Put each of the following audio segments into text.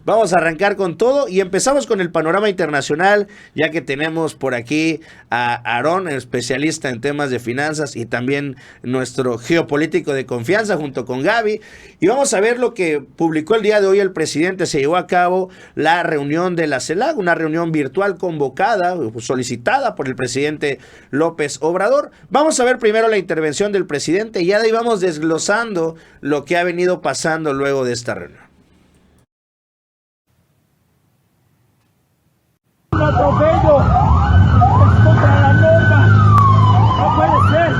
Vamos a arrancar con todo y empezamos con el panorama internacional, ya que tenemos por aquí a Aarón, especialista en temas de finanzas y también nuestro geopolítico de confianza junto con Gaby. Y vamos a ver lo que publicó el día de hoy el presidente. Se llevó a cabo la reunión de la CELAC, una reunión virtual convocada, solicitada por el presidente López Obrador. Vamos a ver primero la intervención del presidente y ya de ahí vamos desglosando lo que ha venido pasando luego de esta reunión. Un atropello, es contra la norma, no puede ser,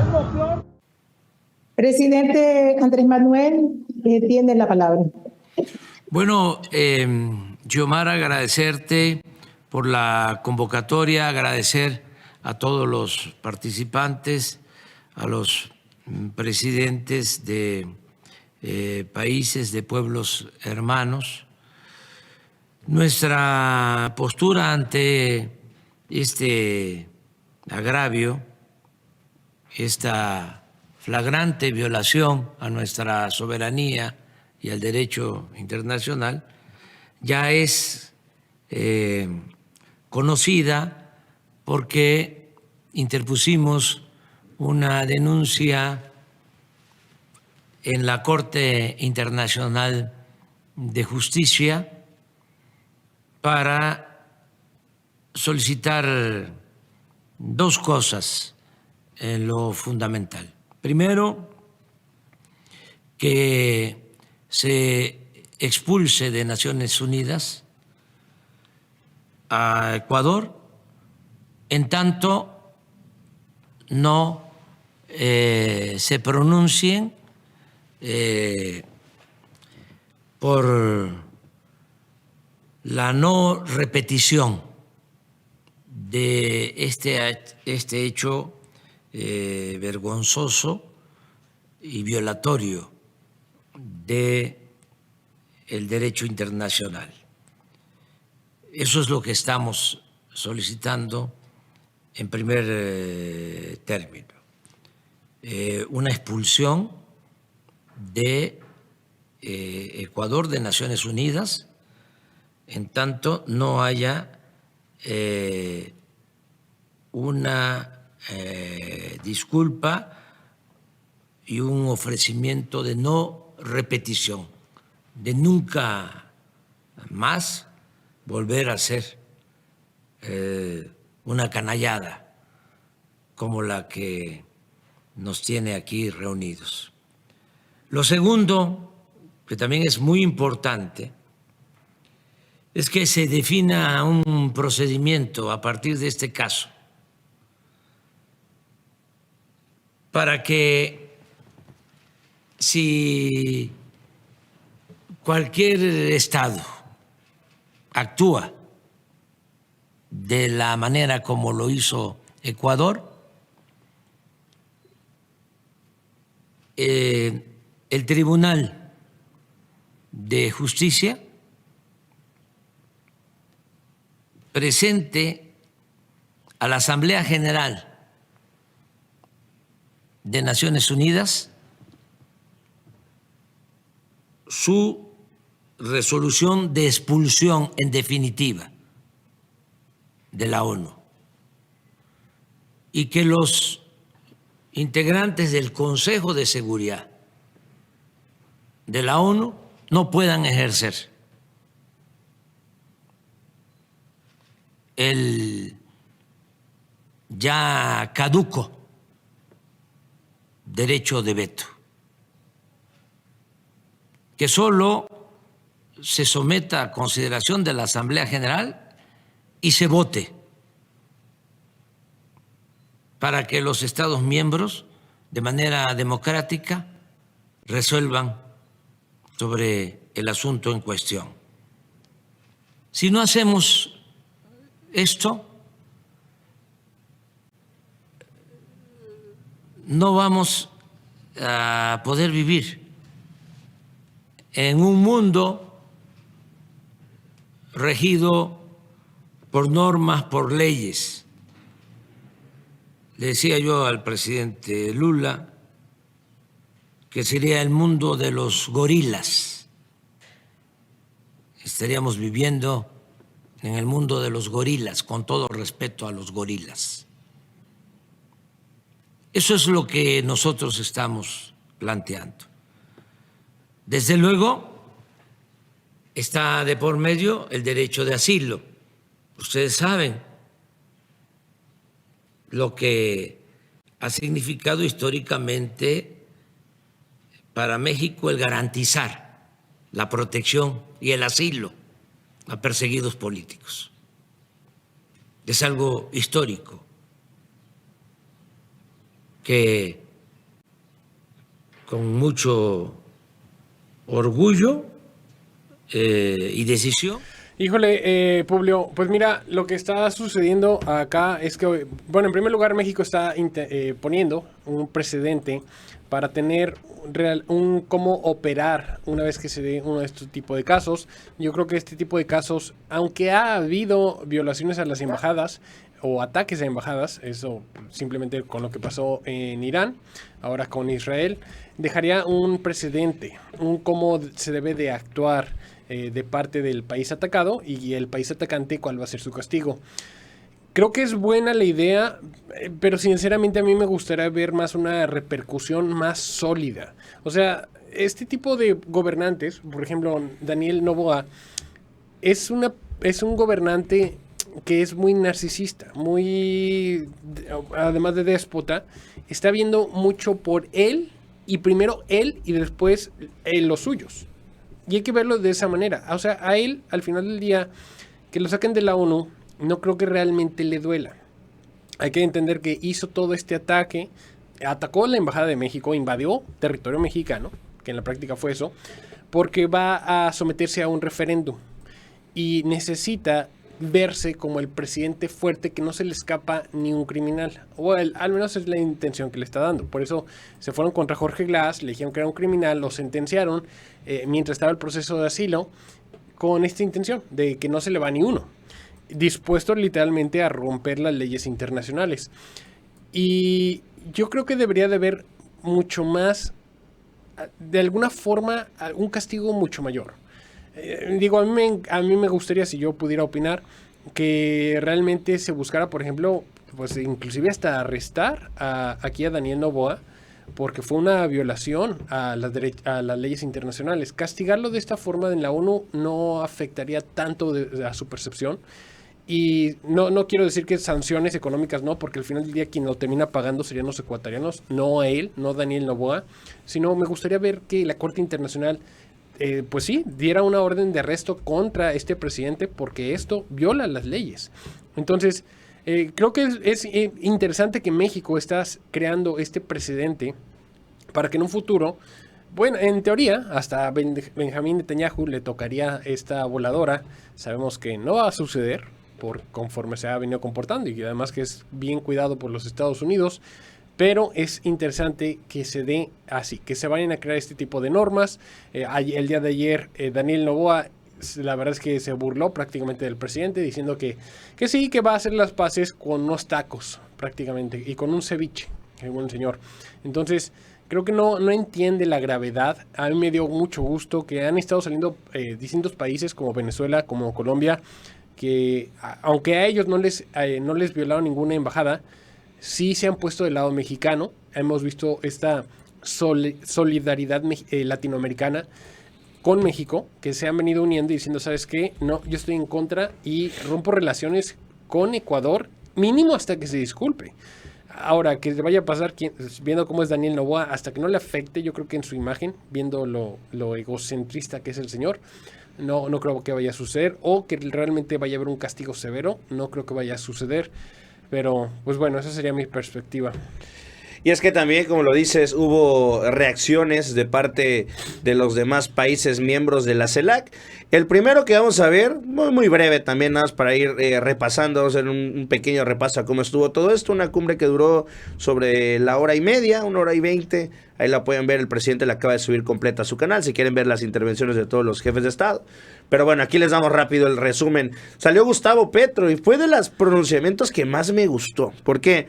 es lo peor. Presidente Andrés Manuel, tiene la palabra. Bueno, Xiomara, agradecerte por la convocatoria, agradecer a todos los participantes, a los presidentes de países, de pueblos hermanos. Nuestra postura ante este agravio, esta flagrante violación a nuestra soberanía y al derecho internacional, ya es conocida porque interpusimos una denuncia en la Corte Internacional de Justicia para solicitar dos cosas en lo fundamental. Primero, que se expulse de Naciones Unidas a Ecuador en tanto no se pronuncien por la no repetición de este hecho vergonzoso y violatorio del derecho internacional. Eso es lo que estamos solicitando en primer término. Una expulsión de Ecuador de Naciones Unidas en tanto no haya una disculpa y un ofrecimiento de no repetición, de nunca más volver a hacer una canallada como la que nos tiene aquí reunidos. Lo segundo, que también es muy importante, es que se defina un procedimiento a partir de este caso para que si cualquier Estado actúa de la manera como lo hizo Ecuador, el Tribunal de Justicia presente a la Asamblea General de Naciones Unidas su resolución de expulsión en definitiva de la ONU y que los integrantes del Consejo de Seguridad de la ONU no puedan ejercer el ya caduco derecho de veto, que solo se someta a consideración de la Asamblea General y se vote para que los Estados miembros de manera democrática resuelvan sobre el asunto en cuestión. Si no hacemos esto, no vamos a poder vivir en un mundo regido por normas, por leyes. Le decía yo al presidente Lula que sería el mundo de los gorilas, estaríamos viviendo en el mundo de los gorilas, con todo respeto a los gorilas. Eso es lo que nosotros estamos planteando. Desde luego, está de por medio el derecho de asilo. Ustedes saben lo que ha significado históricamente para México el garantizar la protección y el asilo a perseguidos políticos. Es algo histórico que con mucho orgullo y decisión. Híjole, Publio, pues mira, lo que está sucediendo acá es que, bueno, en primer lugar, México está poniendo un precedente para tener cómo operar una vez que se dé uno de estos tipos de casos. Yo creo que este tipo de casos, aunque ha habido violaciones a las embajadas o ataques a embajadas, eso simplemente con lo que pasó en Irán, ahora con Israel, dejaría un precedente, un cómo se debe de actuar de parte del país atacado y el país atacante cuál va a ser su castigo. Creo que es buena la idea, pero sinceramente a mí me gustaría ver más una repercusión más sólida. O sea, este tipo de gobernantes, por ejemplo, Daniel Noboa, es un gobernante que es muy narcisista, muy, además de déspota, está viendo mucho por él, y primero él y después los suyos. Y hay que verlo de esa manera. O sea, a él, al final del día, que lo saquen de la ONU, no creo que realmente le duela. Hay que entender que hizo todo este ataque, atacó la Embajada de México, invadió territorio mexicano, que en la práctica fue eso, porque va a someterse a un referéndum. Y necesita verse como el presidente fuerte que no se le escapa ni un criminal. O al menos es la intención que le está dando. Por eso se fueron contra Jorge Glass, le dijeron que era un criminal, lo sentenciaron mientras estaba el proceso de asilo, con esta intención de que no se le va ni uno. Dispuesto literalmente a romper las leyes internacionales. Y yo creo que debería de haber mucho más, de alguna forma, un castigo mucho mayor. Digo, a mí me gustaría, si yo pudiera opinar, que realmente se buscara, por ejemplo, pues inclusive hasta arrestar aquí a Daniel Noboa, porque fue una violación a las leyes internacionales. Castigarlo de esta forma en la ONU no afectaría tanto a su percepción. Y no quiero decir que sanciones económicas no, porque al final del día quien lo termina pagando serían los ecuatorianos, no a él, no Daniel Noboa, sino me gustaría ver que la Corte Internacional pues sí, diera una orden de arresto contra este presidente porque esto viola las leyes. Entonces, creo que es interesante que México está creando este precedente para que en un futuro, bueno, en teoría, hasta Benjamín Netanyahu le tocaría esta voladora. Sabemos que no va a suceder por conforme se ha venido comportando y además que es bien cuidado por los Estados Unidos. Pero es interesante que se dé así, que se vayan a crear este tipo de normas. El día de ayer, Daniel Noboa, la verdad es que se burló prácticamente del presidente, diciendo que sí, que va a hacer las paces con unos tacos, prácticamente, y con un ceviche, el buen señor. Entonces, creo que no entiende la gravedad. A mí me dio mucho gusto que han estado saliendo distintos países como Venezuela, como Colombia, que aunque a ellos no les violaron ninguna embajada, sí se han puesto del lado mexicano. Hemos visto esta solidaridad latinoamericana con México, que se han venido uniendo y diciendo, ¿sabes qué? No, yo estoy en contra y rompo relaciones con Ecuador, mínimo hasta que se disculpe. Ahora, que le vaya a pasar, viendo cómo es Daniel Noboa, hasta que no le afecte, yo creo que en su imagen, viendo lo egocentrista que es el señor, no creo que vaya a suceder, o que realmente vaya a haber un castigo severo, no creo que vaya a suceder. Pero, pues bueno, esa sería mi perspectiva. Y es que también, como lo dices, hubo reacciones de parte de los demás países miembros de la CELAC. El primero que vamos a ver, muy breve también, nada más para ir repasando, vamos a hacer un pequeño repaso a cómo estuvo todo esto. Una cumbre que duró sobre la 1:30, 1:20. Ahí la pueden ver, el presidente la acaba de subir completa a su canal, si quieren ver las intervenciones de todos los jefes de Estado. Pero bueno, aquí les damos rápido el resumen. Salió Gustavo Petro y fue de los pronunciamientos que más me gustó. ¿Por qué?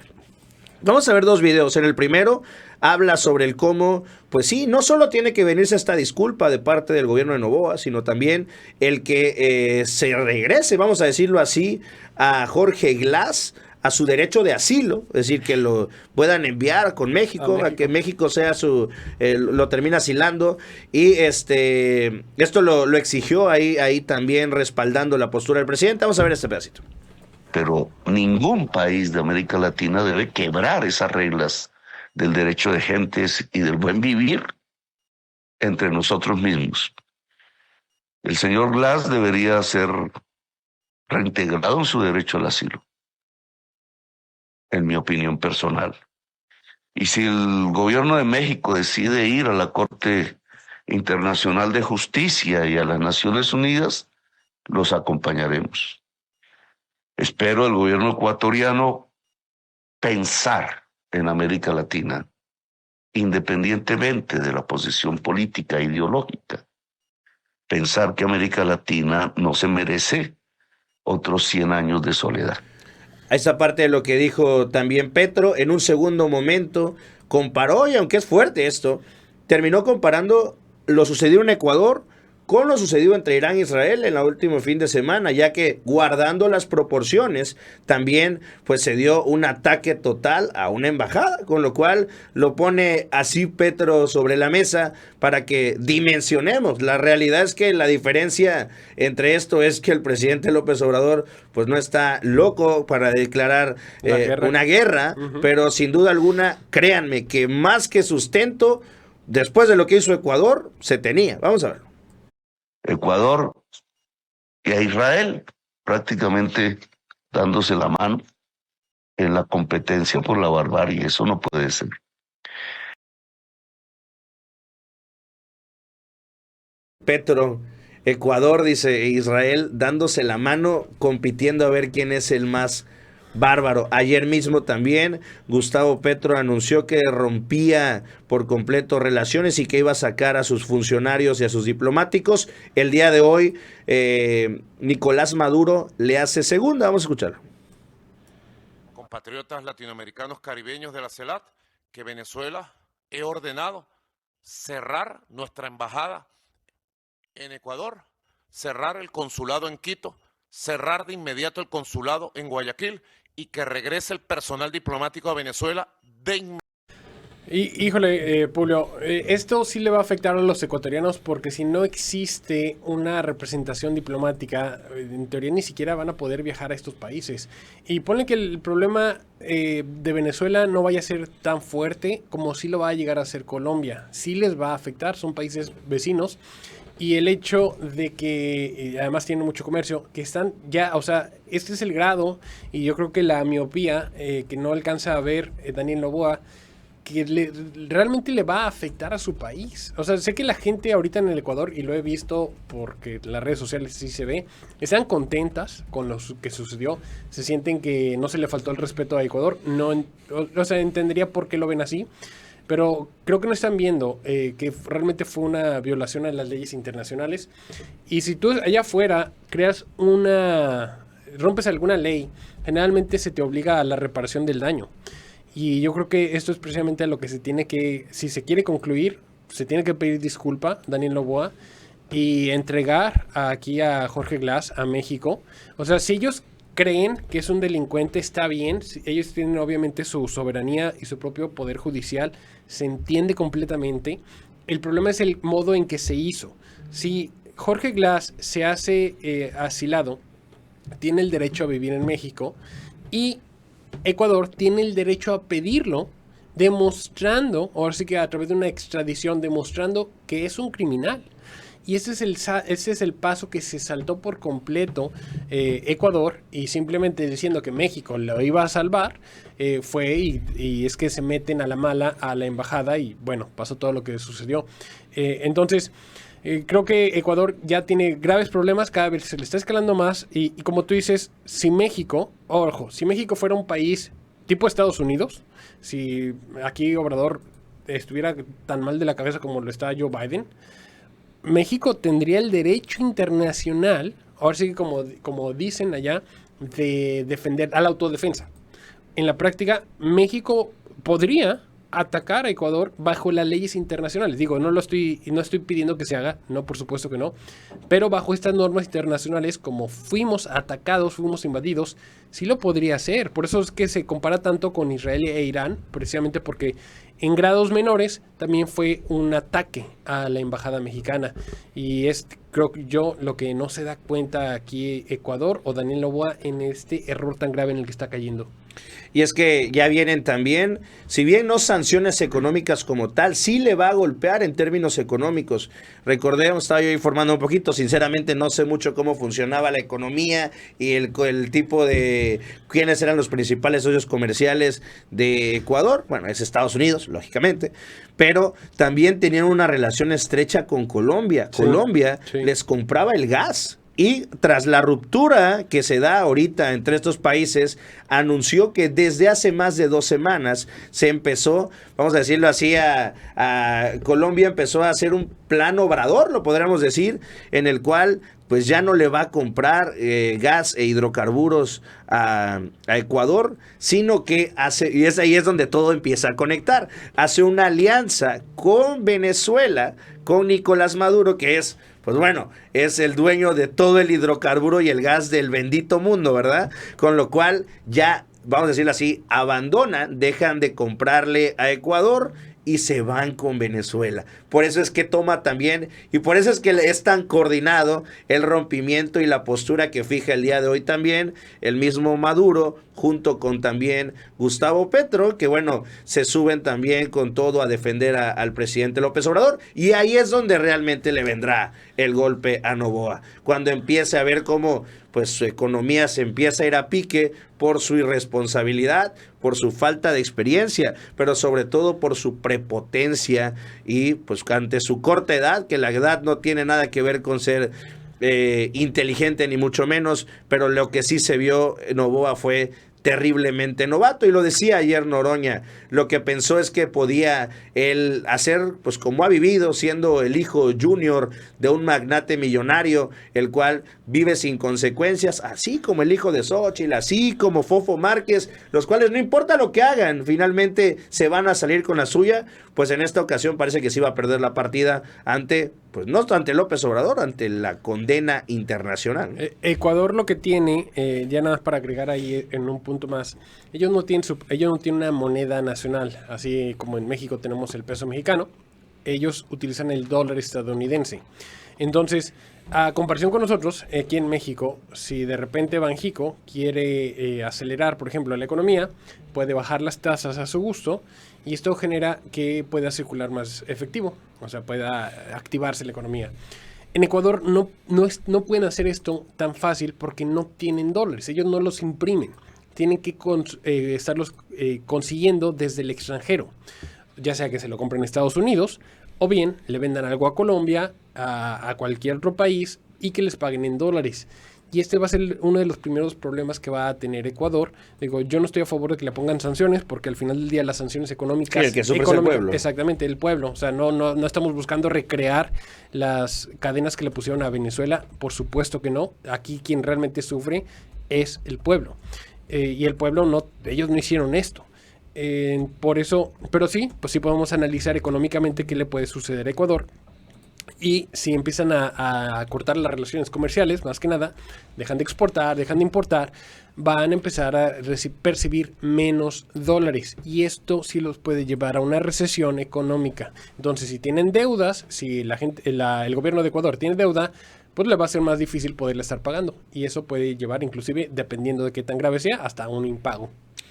Vamos a ver dos videos. En el primero habla sobre el cómo, pues sí, no solo tiene que venirse esta disculpa de parte del gobierno de Noboa, sino también el que se regrese, vamos a decirlo así, a Jorge Glass a su derecho de asilo, es decir, que lo puedan enviar con México, a que México sea lo termina asilando, y esto lo exigió ahí también respaldando la postura del presidente. Vamos a ver este pedacito. Pero ningún país de América Latina debe quebrar esas reglas del derecho de gentes y del buen vivir entre nosotros mismos. El señor Glass debería ser reintegrado en su derecho al asilo, en mi opinión personal. Y si el gobierno de México decide ir a la Corte Internacional de Justicia y a las Naciones Unidas, los acompañaremos. Espero el gobierno ecuatoriano pensar en América Latina, independientemente de la posición política e ideológica. Pensar que América Latina no se merece otros 100 años de soledad. A esa parte de lo que dijo también Petro, en un segundo momento comparó, y aunque es fuerte esto, terminó comparando lo sucedido en Ecuador con lo sucedido entre Irán e Israel en el último fin de semana, ya que guardando las proporciones, también pues se dio un ataque total a una embajada, con lo cual lo pone así Petro sobre la mesa para que dimensionemos. La realidad es que la diferencia entre esto es que el presidente López Obrador pues no está loco para declarar una guerra, pero sin duda alguna, créanme que más que sustento, después de lo que hizo Ecuador, se tenía. Vamos a ver. Ecuador y a Israel prácticamente dándose la mano en la competencia por la barbarie. Eso no puede ser. Petro, Ecuador, dice, Israel dándose la mano, compitiendo a ver quién es el más bárbaro. Ayer mismo también Gustavo Petro anunció que rompía por completo relaciones y que iba a sacar a sus funcionarios y a sus diplomáticos. El día de hoy, Nicolás Maduro le hace segunda. Vamos a escucharlo. Compatriotas latinoamericanos caribeños de la CELAC, que Venezuela he ordenado cerrar nuestra embajada en Ecuador, cerrar el consulado en Quito, cerrar de inmediato el consulado en Guayaquil y que regrese el personal diplomático a Venezuela de inmediato. Híjole, Julio, esto sí le va a afectar a los ecuatorianos porque si no existe una representación diplomática, en teoría ni siquiera van a poder viajar a estos países. Y ponle que el problema de Venezuela no vaya a ser tan fuerte como sí lo va a llegar a ser Colombia. Sí les va a afectar, son países vecinos. Y el hecho de que además tienen mucho comercio, que están ya, o sea, este es el grado, y yo creo que la miopía que no alcanza a ver Daniel Noboa, que realmente le va a afectar a su país. O sea, sé que la gente ahorita en el Ecuador, y lo he visto porque las redes sociales sí se ve, están contentas con lo que sucedió, se sienten que no se le faltó el respeto a Ecuador, no, o sea, entendería por qué lo ven así. Pero creo que no están viendo que realmente fue una violación a las leyes internacionales. Y si tú allá afuera rompes alguna ley, generalmente se te obliga a la reparación del daño. Y yo creo que esto es precisamente a lo que se tiene que, si se quiere concluir, se tiene que pedir disculpa, Daniel Noboa, y entregar aquí a Jorge Glass a México. O sea, si ellos creen que es un delincuente, está bien. Ellos tienen obviamente su soberanía y su propio poder judicial. Se entiende completamente. El problema es el modo en que se hizo. Si Jorge Glass se hace asilado, tiene el derecho a vivir en México y Ecuador tiene el derecho a pedirlo, demostrando, ahora sí que a través de una extradición, demostrando que es un criminal. Y ese es el paso que se saltó por completo Ecuador, y simplemente diciendo que México lo iba a salvar, fue y es que se meten a la mala a la embajada y bueno, pasó todo lo que sucedió. Entonces, creo que Ecuador ya tiene graves problemas, cada vez se le está escalando más y como tú dices, si México fuera un país tipo Estados Unidos, si aquí Obrador estuviera tan mal de la cabeza como lo está Joe Biden, México tendría el derecho internacional, ahora sí que como dicen allá, de defender a la autodefensa. en la práctica, México podría atacar a Ecuador bajo las leyes internacionales. Digo, no estoy pidiendo que se haga, no, por supuesto que no, pero bajo estas normas internacionales, como fuimos atacados, fuimos invadidos, sí lo podría hacer. Por eso es que se compara tanto con Israel e Irán, precisamente porque en grados menores también fue un ataque a la embajada mexicana. Y es, creo yo, lo que no se da cuenta aquí Ecuador o Daniel Noboa en este error tan grave en el que está cayendo. Y es que ya vienen también, si bien no sanciones económicas como tal, sí le va a golpear en términos económicos. Recordemos, estaba yo informando un poquito, sinceramente no sé mucho cómo funcionaba la economía y el tipo de quiénes eran los principales socios comerciales de Ecuador. Bueno, es Estados Unidos, lógicamente, pero también tenían una relación estrecha con Colombia. Sí, Colombia sí. les compraba el gas. Y tras la ruptura que se da ahorita entre estos países, anunció que desde hace más de 2 semanas se empezó, vamos a decirlo así, a Colombia empezó a hacer un plan obrador, lo podríamos decir, en el cual pues ya no le va a comprar gas e hidrocarburos a Ecuador, sino que hace, y ahí es donde todo empieza a conectar, hace una alianza con Venezuela, con Nicolás Maduro, que es, pues bueno, es el dueño de todo el hidrocarburo y el gas del bendito mundo, ¿verdad? Con lo cual ya, vamos a decirlo así, abandonan, dejan de comprarle a Ecuador y se van con Venezuela. Por eso es que toma también, y por eso es que es tan coordinado el rompimiento y la postura que fija el día de hoy también el mismo Maduro, junto con también Gustavo Petro, que bueno, se suben también con todo a defender al presidente López Obrador, y ahí es donde realmente le vendrá el golpe a Noboa, cuando empiece a ver cómo pues su economía se empieza a ir a pique por su irresponsabilidad, por su falta de experiencia, pero sobre todo por su prepotencia y pues ante su corta edad, que la edad no tiene nada que ver con ser inteligente ni mucho menos, pero lo que sí se vio Noboa fue terriblemente novato, y lo decía ayer Noroña, lo que pensó es que podía él hacer, pues como ha vivido, siendo el hijo junior de un magnate millonario, el cual vive sin consecuencias, así como el hijo de Xóchitl, así como Fofo Márquez, los cuales no importa lo que hagan, finalmente se van a salir con la suya. Pues en esta ocasión parece que se iba a perder la partida ante, pues no ante López Obrador, ante la condena internacional. Ecuador lo que tiene, ya nada más para agregar ahí en un punto más, ellos no tienen una moneda nacional, así como en México tenemos el peso mexicano, ellos utilizan el dólar estadounidense. Entonces, a comparación con nosotros, aquí en México, si de repente Banxico quiere acelerar, por ejemplo, la economía, puede bajar las tasas a su gusto, y esto genera que pueda circular más efectivo, o sea, pueda activarse la economía. En Ecuador no pueden hacer esto tan fácil porque no tienen dólares, ellos no los imprimen, tienen que estarlos consiguiendo desde el extranjero, ya sea que se lo compren en Estados Unidos, o bien le vendan algo a Colombia, a cualquier otro país, y que les paguen en dólares. Y este va a ser uno de los primeros problemas que va a tener Ecuador. Digo, yo no estoy a favor de que le pongan sanciones, porque al final del día las sanciones económicas... Sí, el que sufre es el pueblo. Exactamente, el pueblo. O sea, no estamos buscando recrear las cadenas que le pusieron a Venezuela. Por supuesto que no. Aquí quien realmente sufre es el pueblo. Y el pueblo ellos no hicieron esto. Por eso, pero sí, pues sí podemos analizar económicamente qué le puede suceder a Ecuador. Y si empiezan a cortar las relaciones comerciales, más que nada, dejan de exportar, dejan de importar, van a empezar a percibir menos dólares. Y esto sí los puede llevar a una recesión económica. Entonces, si tienen deudas, si el gobierno de Ecuador tiene deuda, pues le va a ser más difícil poderle estar pagando. Y eso puede llevar, inclusive, dependiendo de qué tan grave sea, hasta un impago.